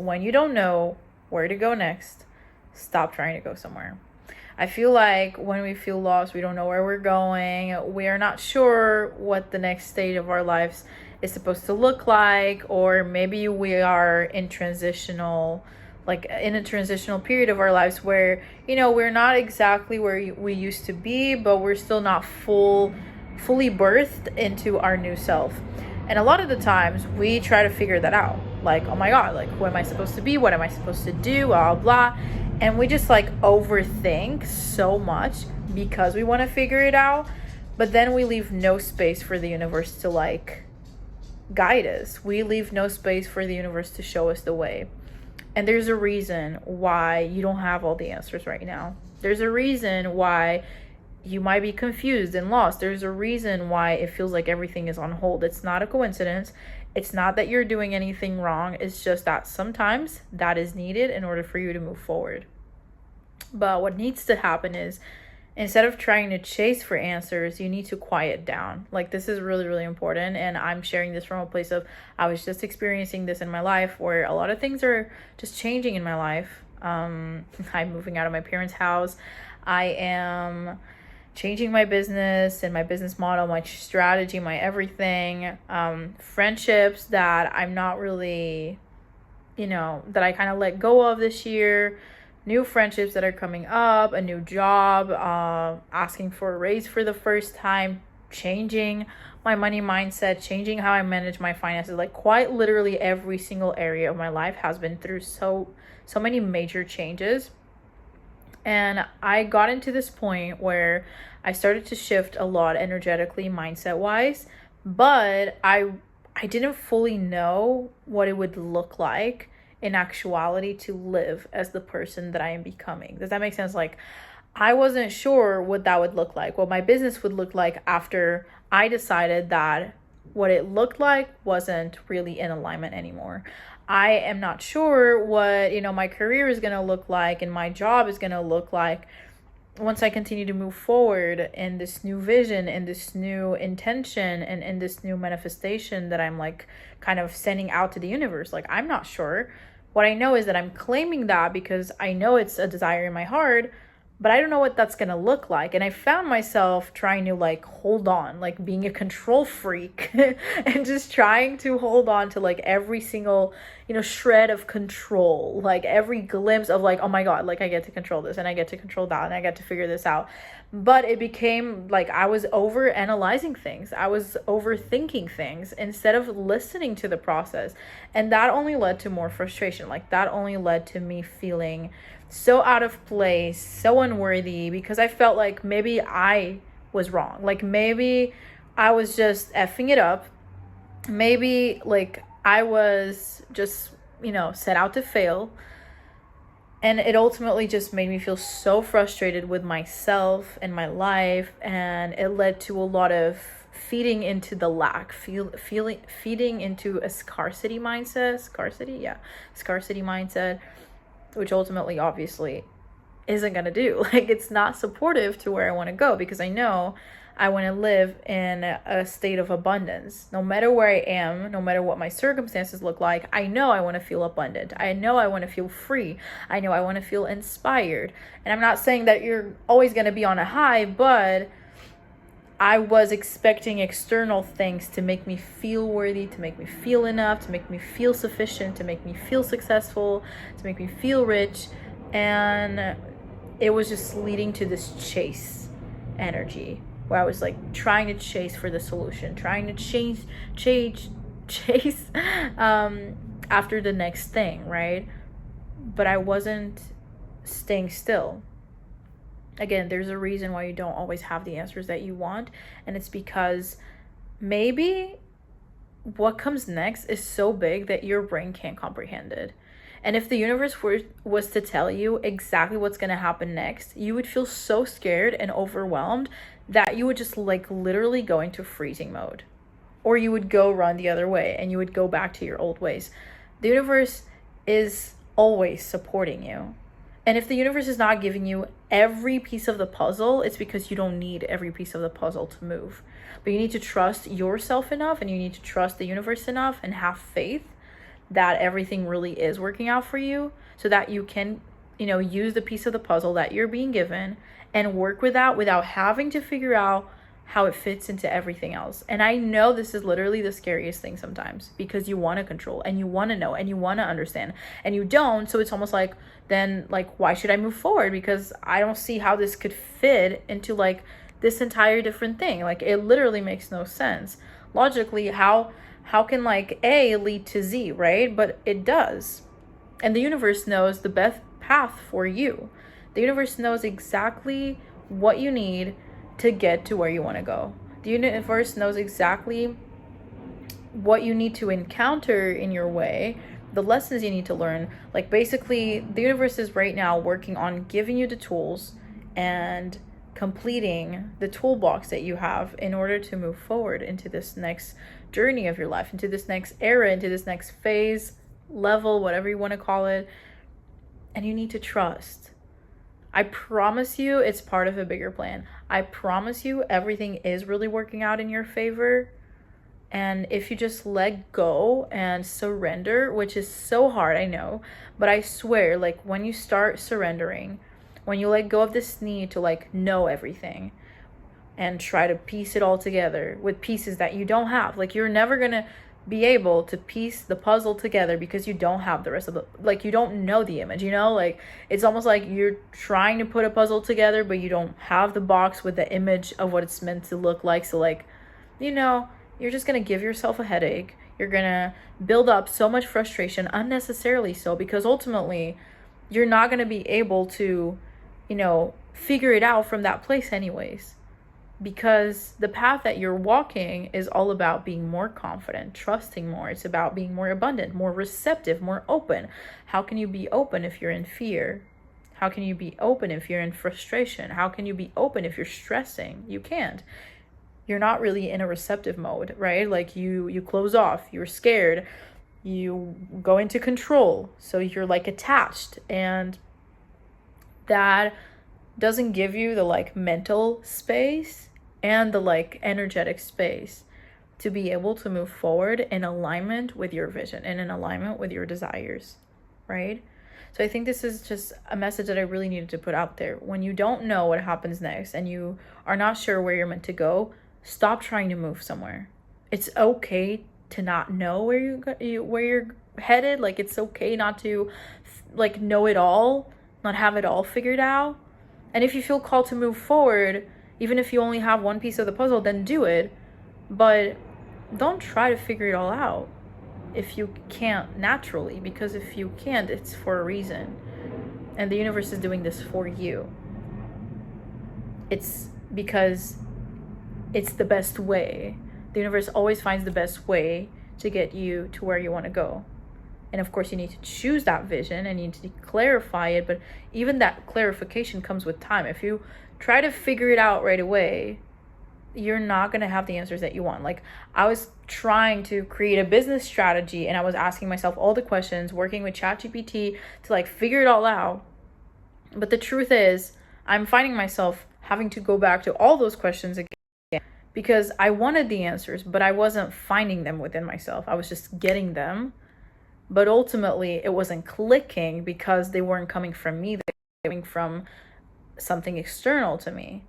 When you don't know where to go next, stop trying to go somewhere. I feel like when we feel lost, we don't know where we're going, we are not sure what the next stage of our lives is supposed to look like, or maybe we are in a transitional period of our lives where, we're not exactly where we used to be, but we're still not fully birthed into our new self. And a lot of the times we try to figure that out. Like, oh my God, like, who am I supposed to be? What am I supposed to do? Blah, blah. And we just overthink so much because we want to figure it out. But then we leave no space for the universe to guide us. We leave no space for the universe to show us the way. And there's a reason why you don't have all the answers right now. There's a reason why you might be confused and lost. There's a reason why it feels like everything is on hold. It's not a coincidence. It's not that you're doing anything wrong. It's just that sometimes that is needed in order for you to move forward. But what needs to happen is, instead of trying to chase for answers, you need to quiet down. This is really, really important. And I'm sharing this from a place of, I was just experiencing this in my life where a lot of things are just changing in my life. I'm moving out of my parents' house. I am changing my business and my business model, my strategy, my everything. Friendships that I'm not really, that I kind of let go of this year. New friendships that are coming up, a new job, asking for a raise for the first time, changing my money mindset, changing how I manage my finances. Quite literally every single area of my life has been through so many major changes. And I got into this point where I started to shift a lot energetically, mindset wise, but I didn't fully know what it would look like in actuality to live as the person that I am becoming. Does that make sense? I wasn't sure what that would look like, what my business would look like after I decided that what it looked like wasn't really in alignment anymore. I am not sure what, my career is going to look like and my job is going to look like once I continue to move forward in this new vision, in this new intention, and in this new manifestation that I'm kind of sending out to the universe. I'm not sure. What I know is that I'm claiming that because I know it's a desire in my heart, but I don't know what that's going to look like. And I found myself trying to hold on, being a control freak and just trying to hold on to every single, shred of control, every glimpse of oh my God, I get to control this and I get to control that and I get to figure this out. But it became I was over analyzing things. I was overthinking things instead of listening to the process. And that only led to more frustration. That only led to me feeling so out of place, so unworthy, because I felt like maybe I was wrong. Maybe I was just effing it up. Maybe I was just, set out to fail. And it ultimately just made me feel so frustrated with myself and my life. And it led to a lot of feeding into the lack, feeding into a scarcity mindset, which ultimately obviously isn't going to do. It's not supportive to where I want to go, because I know I want to live in a state of abundance. No matter where I am, no matter what my circumstances look like, I know I want to feel abundant. I know I want to feel free. I know I want to feel inspired. And I'm not saying that you're always going to be on a high, but I was expecting external things to make me feel worthy, to make me feel enough, to make me feel sufficient, to make me feel successful, to make me feel rich. And it was just leading to this chase energy where I was trying to chase for the solution, trying to chase after the next thing, right? But I wasn't staying still. Again, there's a reason why you don't always have the answers that you want. And it's because maybe what comes next is so big that your brain can't comprehend it. And if the universe was to tell you exactly what's going to happen next, you would feel so scared and overwhelmed that you would just literally go into freezing mode. Or you would go run the other way and you would go back to your old ways. The universe is always supporting you. And if the universe is not giving you every piece of the puzzle, it's because you don't need every piece of the puzzle to move. But you need to trust yourself enough, and you need to trust the universe enough and have faith that everything really is working out for you, so that you can, use the piece of the puzzle that you're being given and work with that without having to figure out how it fits into everything else. And I know this is literally the scariest thing sometimes, because you want to control and you want to know and you want to understand and you don't. So it's almost like, then like, why should I move forward? Because I don't see how this could fit into like this entire different thing. Like, it literally makes no sense. Logically, how can like A lead to Z, right? But it does. And the universe knows the best path for you. The universe knows exactly what you need to get to where you want to go. The universe knows exactly what you need to encounter in your way, the lessons you need to learn. Like, basically, the universe is right now working on giving you the tools and completing the toolbox that you have in order to move forward into this next journey of your life, into this next era, into this next phase, level, whatever you want to call it. And you need to trust. I promise you it's part of a bigger plan. I promise you everything is really working out in your favor. And if you just let go and surrender, which is so hard, I know, but I swear, like, when you start surrendering, when you let go of this need to like know everything and try to piece it all together with pieces that you don't have, like, you're never gonna be able to piece the puzzle together because you don't have the rest of the, like, you don't know the image, like, it's almost like you're trying to put a puzzle together but you don't have the box with the image of what it's meant to look like. So like, you're just gonna give yourself a headache. You're gonna build up so much frustration, unnecessarily so, because ultimately you're not gonna be able to figure it out from that place anyways. Because the path that you're walking is all about being more confident, trusting more. It's about being more abundant, more receptive, more open. How can you be open if you're in fear? How can you be open if you're in frustration? How can you be open if you're stressing? You can't. You're not really in a receptive mode, right? Like, you close off, you're scared, you go into control. So you're like attached, and that doesn't give you the like mental space and the like energetic space to be able to move forward in alignment with your vision and in alignment with your desires, right? So I think this is just a message that I really needed to put out there. When you don't know what happens next and you are not sure where you're meant to go, stop trying to move somewhere. It's okay to not know where you're headed. Like, it's okay not to like know it all, not have it all figured out. And if you feel called to move forward, even if you only have one piece of the puzzle, then do it. But don't try to figure it all out if you can't naturally, because if you can't, it's for a reason. And the universe is doing this for you. It's because it's the best way. The universe always finds the best way to get you to where you want to go. And of course, you need to choose that vision and you need to clarify it. But even that clarification comes with time. If you try to figure it out right away, you're not going to have the answers that you want. Like, I was trying to create a business strategy and I was asking myself all the questions, working with ChatGPT to like figure it all out. But the truth is, I'm finding myself having to go back to all those questions again because I wanted the answers, but I wasn't finding them within myself. I was just getting them. But ultimately, it wasn't clicking because they weren't coming from me. They were coming from something external to me.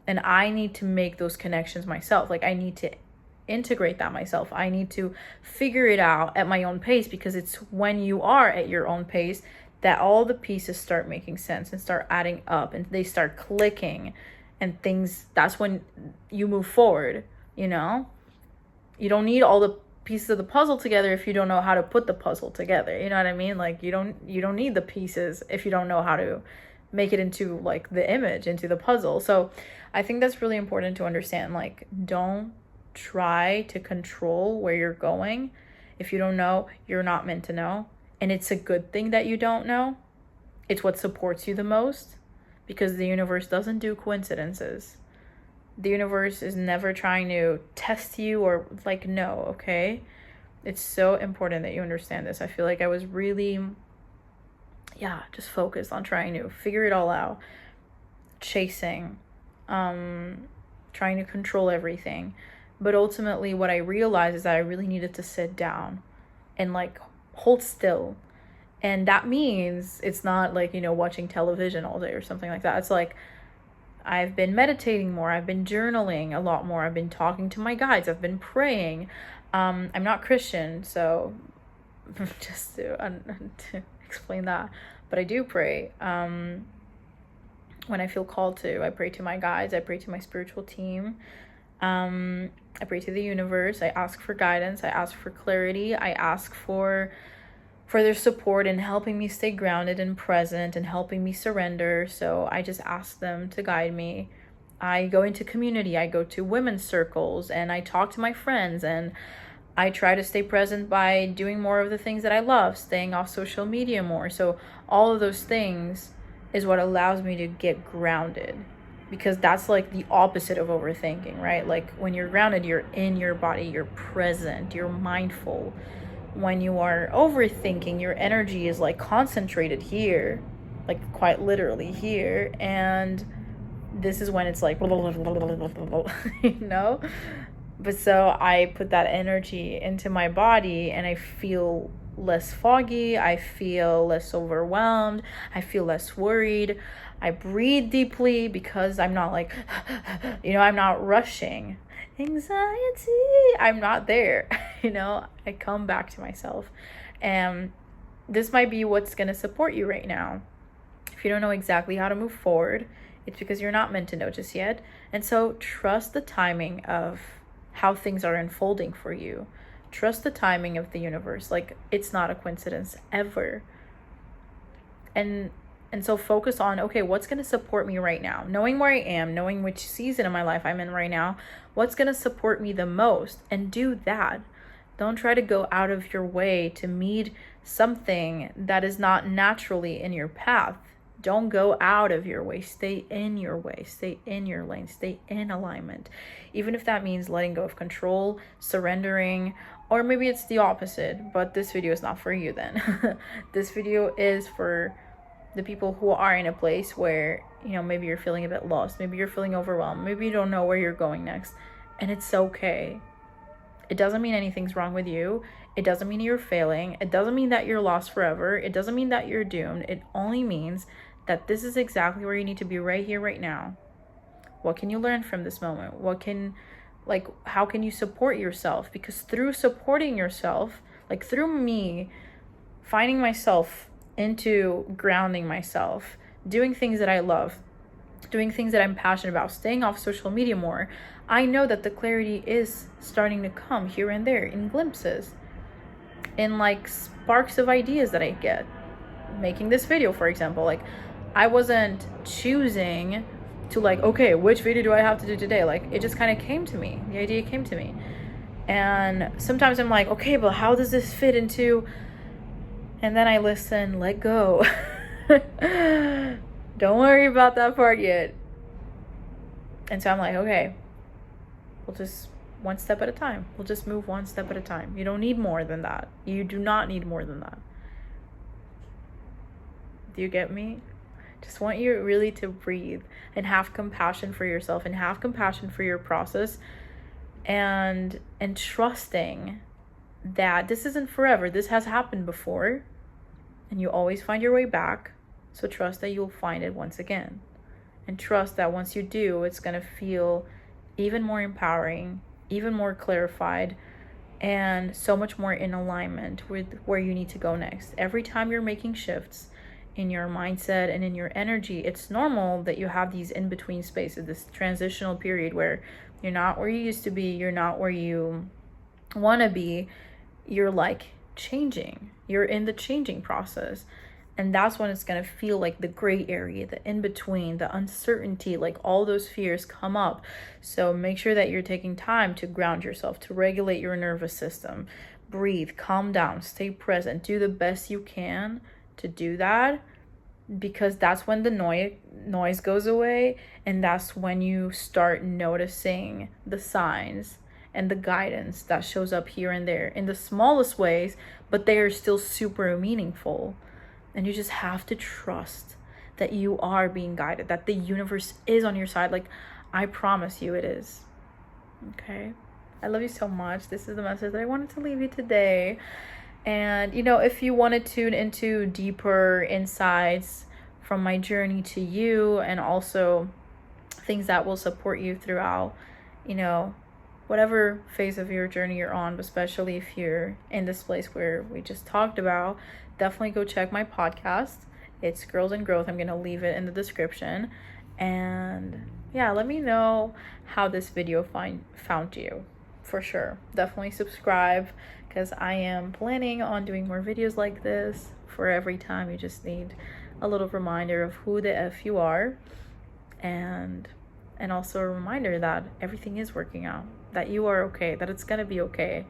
And I need to make those connections myself. Like, I need to integrate that myself. I need to figure it out at my own pace, because it's when you are at your own pace that all the pieces start making sense and start adding up and they start clicking and things. That's when you move forward, You don't need all the pieces of the puzzle together if you don't know how to put the puzzle together. You know what I mean? Like, you don't need the pieces if you don't know how to make it into like the image, into the puzzle. So I think that's really important to understand. Like, don't try to control where you're going. If you don't know, you're not meant to know. And it's a good thing that you don't know. It's what supports you the most, because the universe doesn't do coincidences. The universe is never trying to test you or like, no, okay? It's so important that you understand this. I feel like I was really, just focused on trying to figure it all out, chasing, trying to control everything. But ultimately what I realized is that I really needed to sit down and like hold still. And that means it's not like, watching television all day or something like that. It's like, I've been meditating more. I've been journaling a lot more. I've been talking to my guides. I've been praying. I'm not Christian, so just to explain that. But I do pray. When I feel called to, I pray to my guides. I pray to my spiritual team. I pray to the universe. I ask for guidance. I ask for clarity. I ask for their support in helping me stay grounded and present and helping me surrender. So I just ask them to guide me. I go into community. I go to women's circles and I talk to my friends, and I try to stay present by doing more of the things that I love, staying off social media more. So all of those things is what allows me to get grounded, because that's like the opposite of overthinking, right? Like when you're grounded, you're in your body, you're present, you're mindful. When you are overthinking, your energy is like concentrated here, like quite literally here, and this is when it's like but so I put that energy into my body and I feel less foggy, I feel less overwhelmed, I feel less worried. I breathe deeply because I'm not like I'm not rushing. Anxiety, I'm not there. I come back to myself. And this might be what's going to support you right now. If you don't know exactly how to move forward, it's because you're not meant to know just yet. And so trust the timing of how things are unfolding for you. Trust the timing of the universe. Like, it's not a coincidence ever. And so focus on, okay, what's going to support me right now? Knowing where I am, knowing which season of my life I'm in right now, what's going to support me the most? And do that. Don't try to go out of your way to meet something that is not naturally in your path. Don't go out of your way. Stay in your way. Stay in your lane. Stay in alignment. Even if that means letting go of control, surrendering, or maybe it's the opposite, but this video is not for you then. This video is for the people who are in a place where, maybe you're feeling a bit lost. Maybe you're feeling overwhelmed. Maybe you don't know where you're going next. And it's okay. It doesn't mean anything's wrong with you. It doesn't mean you're failing. It doesn't mean that you're lost forever. It doesn't mean that you're doomed. It only means that this is exactly where you need to be right here, right now. What can you learn from this moment? How can you support yourself? Because through supporting yourself, like through me finding myself into grounding myself, doing things that I love, doing things that I'm passionate about, staying off social media more, I know that the clarity is starting to come here and there in glimpses, in like sparks of ideas that I get. Making this video, for example, like I wasn't choosing to okay, which video do I have to do today? Like it just kind of came to me. The idea came to me. And sometimes I'm like, okay, but how does this fit into... And then I listen, let go. Don't worry about that part yet. And so I'm like, okay, we'll just one step at a time. We'll just move one step at a time. You don't need more than that. You do not need more than that. Do you get me? Just want you really to breathe and have compassion for yourself and have compassion for your process, and trusting that this isn't forever. This has happened before and you always find your way back. So trust that you'll find it once again, and trust that once you do, it's going to feel even more empowering, even more clarified, and so much more in alignment with where you need to go next. Every time you're making shifts in your mindset and in your energy, it's normal that you have these in-between spaces, this transitional period where you're not where you used to be, you're not where you want to be, you're like changing, you're in the changing process. And that's when it's going to feel like the gray area, the in-between, the uncertainty, like all those fears come up. So make sure that you're taking time to ground yourself, to regulate your nervous system, breathe, calm down, stay present, do the best you can to do that, because that's when the noise goes away, and that's when you start noticing the signs and the guidance that shows up here and there in the smallest ways, but they are still super meaningful. And you just have to trust that you are being guided, that the universe is on your side. Like, I promise you it is. Okay? I love you so much. This is the message that I wanted to leave you today. And, if you want to tune into deeper insights from my journey to you, and also things that will support you throughout, you know, whatever phase of your journey you're on, especially if you're in this place where we just talked about, definitely go check my podcast. It's Girls in Growth. I'm going to leave it in the description. And yeah, let me know how this video found you. For sure. Definitely subscribe, because I am planning on doing more videos like this. For every time, you just need a little reminder of who the F you are, and also a reminder that everything is working out, that you are okay, that it's gonna be okay.